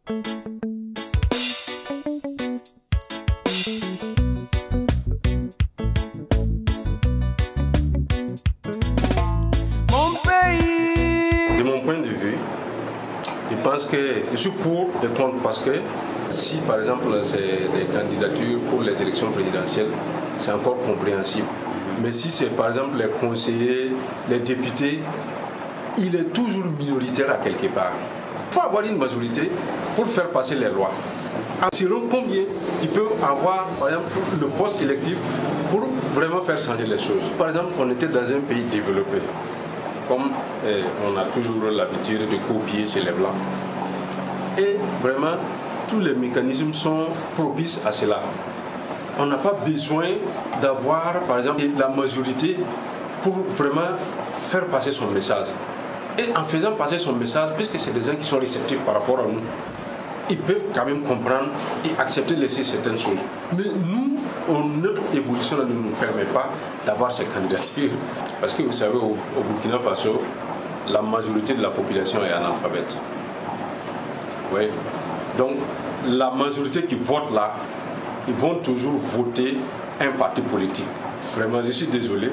De mon point de vue, je pense que je suis pour et contre parce que si par exemple c'est des candidatures pour les élections présidentielles, c'est encore compréhensible. Mais si c'est par exemple les conseillers, les députés, il est toujours minoritaire à quelque part. Il faut avoir une majorité pour faire passer les lois. Selon combien qui peut avoir par exemple le poste électif pour vraiment faire changer les choses. Par exemple, on était dans un pays développé. Comme on a toujours l'habitude de copier chez les Blancs. Et vraiment, tous les mécanismes sont propices à cela. On n'a pas besoin d'avoir, par exemple, la majorité pour vraiment faire passer son message. Et en faisant passer son message, puisque c'est des gens qui sont réceptifs par rapport à nous, ils peuvent quand même comprendre et accepter de laisser certaines choses. Mais nous, notre évolution ne nous permet pas d'avoir ces candidatures. Parce que vous savez, au Burkina Faso, la majorité de la population est analphabète. Oui. Donc, la majorité qui vote là, ils vont toujours voter un parti politique. Vraiment, je suis désolé,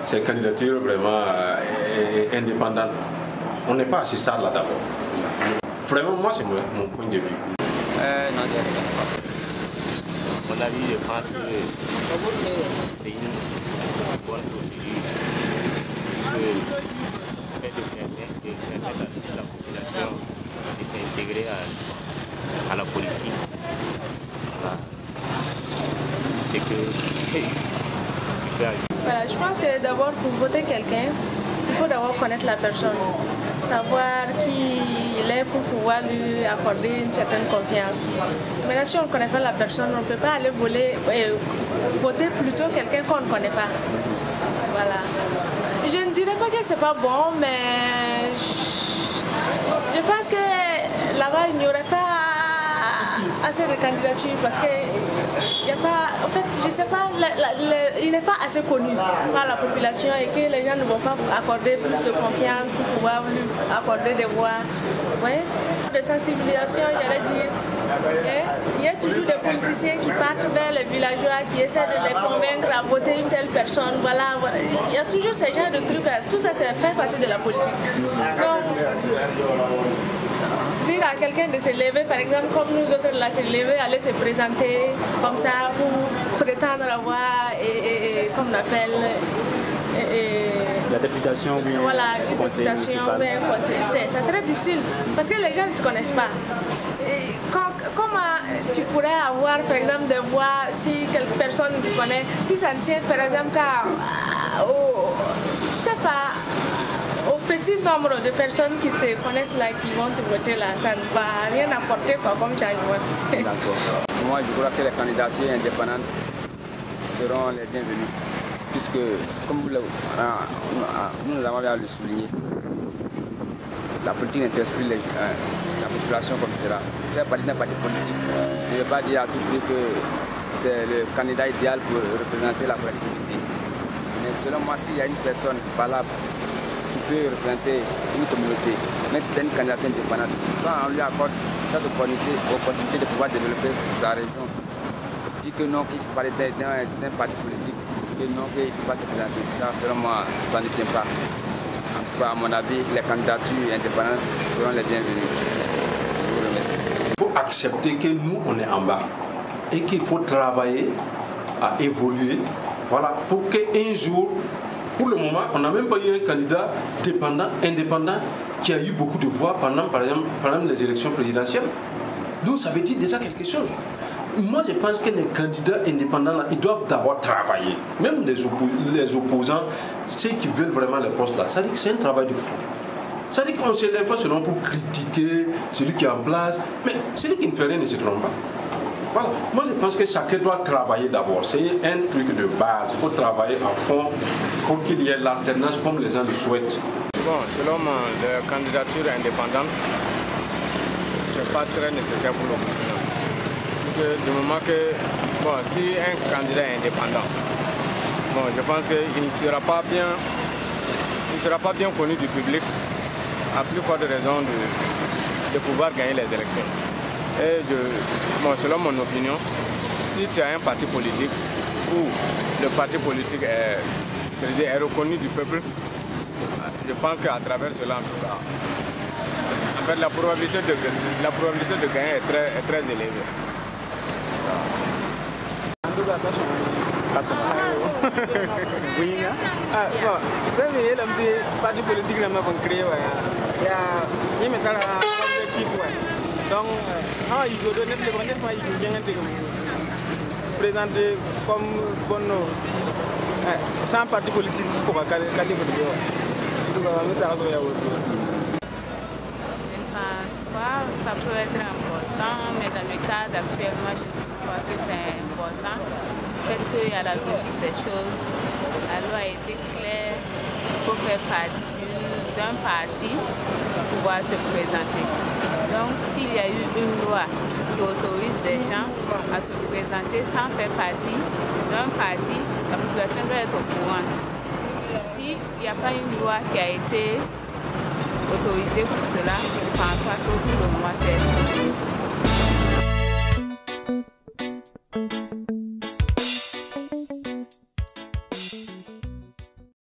ces candidatures vraiment indépendantes. On n'est pas à ce stade-là d'abord. Vraiment, moi, c'est mon point de vue. Non, mon avis, je pense que c'est une bonne procédure. Le fait de permettre à la population de s'intégrer à la politique, voilà. C'est que voilà, je pense que d'abord pour voter quelqu'un, il faut d'abord connaître la personne, savoir qui il est pour pouvoir lui accorder une certaine confiance. Maintenant, si on ne connaît pas la personne, on ne peut pas aller voter plutôt quelqu'un qu'on ne connaît pas. Voilà. Je ne dirais pas que c'est pas bon, mais je pense que là-bas, il n'y aurait pas assez de candidatures parce que il n'y a pas, en fait, je sais pas, il n'est pas assez connu par la population et que les gens ne vont pas accorder plus de confiance pour pouvoir lui accorder des voix. Ouais. De sensibilisation, j'allais dire. Il y a toujours des politiciens qui partent vers les villageois, qui essaient de les convaincre à voter une telle personne. Voilà, voilà. Il y a toujours ce genre de trucs. Tout ça, c'est fait partie de la politique. Donc, dire à quelqu'un de se lever, par exemple, comme nous autres là, se lever, aller se présenter comme ça pour prétendre avoir, comme on appelle, la députation, oui. Voilà, une députation, ça serait difficile parce que les gens ne te connaissent pas. Comment tu pourrais avoir, par exemple, des voix si quelque personne te connaît, si ça ne tient, par exemple, je sais pas, au petit nombre de personnes qui te connaissent là, qui vont te voter là, ça ne va rien apporter quoi, comme changement. D'accord. Moi, je crois que les candidatures indépendantes seront les bienvenues, puisque, comme nous avons bien le souligner, la politique n'intéresse plus la population comme cela. Faire partie d'un parti politique, je ne veux pas dire à tout prix que c'est le candidat idéal pour représenter la collectivité. Mais selon moi, s'il y a une personne valable qui peut représenter une communauté, mais c'est une candidature indépendante, quand on lui accorde cette opportunité de pouvoir développer sa région, dit que non, qu'il faut parler d'un parti politique, que non, qu'il ne peut pas se présenter. Ça, selon moi, ça ne tient pas. En tout cas, à mon avis, les candidatures indépendantes seront les bienvenues. Je vous remercie. Il faut accepter que nous, on est en bas et qu'il faut travailler à évoluer, voilà, pour qu'un jour, pour le moment, on n'a même pas eu un candidat indépendant qui a eu beaucoup de voix pendant, par exemple, les élections présidentielles. Donc ça veut dire déjà quelque chose. Moi, je pense que les candidats indépendants, là, ils doivent d'abord travailler. Même les opposants, ceux qui veulent vraiment les postes là, ça dit que c'est un travail de fou. Ça dit qu'on ne se lève pas seulement pour critiquer celui qui est en place, mais celui qui ne fait rien ne se trompe pas. Voilà. Moi, je pense que chacun doit travailler d'abord. C'est un truc de base. Il faut travailler à fond pour qu'il y ait l'alternance comme les gens le souhaitent. Bon, selon moi, la candidature indépendante, ce n'est pas très nécessaire pour le gouvernement. Du moment que, bon, si un candidat est indépendant, bon, je pense qu'il ne sera pas bien connu du public, à plus forte raison de pouvoir gagner les élections. Et selon mon opinion, si tu as un parti politique où le parti politique est reconnu du peuple, je pense qu'à travers cela, en tout cas, en fait, la probabilité de gagner est très élevée. Parti politique n'a pas créé. Il y a objectif. Donc, il faut donner le présenter comme bon sans parti politique pour la qualité de vie. Je ne pense pas, ça peut être important, mais dans le cadre actuellement, je crois que c'est important. Le fait qu'il y a la logique des choses, la loi a été claire, il faut faire partie d'un parti pour pouvoir se présenter. Donc, s'il y a eu une loi qui autorise des gens à se présenter sans faire partie d'un parti, la population doit être au courant. S'il n'y a pas une loi qui a été autorisée pour cela, je ne pense pas que pour le moment c'est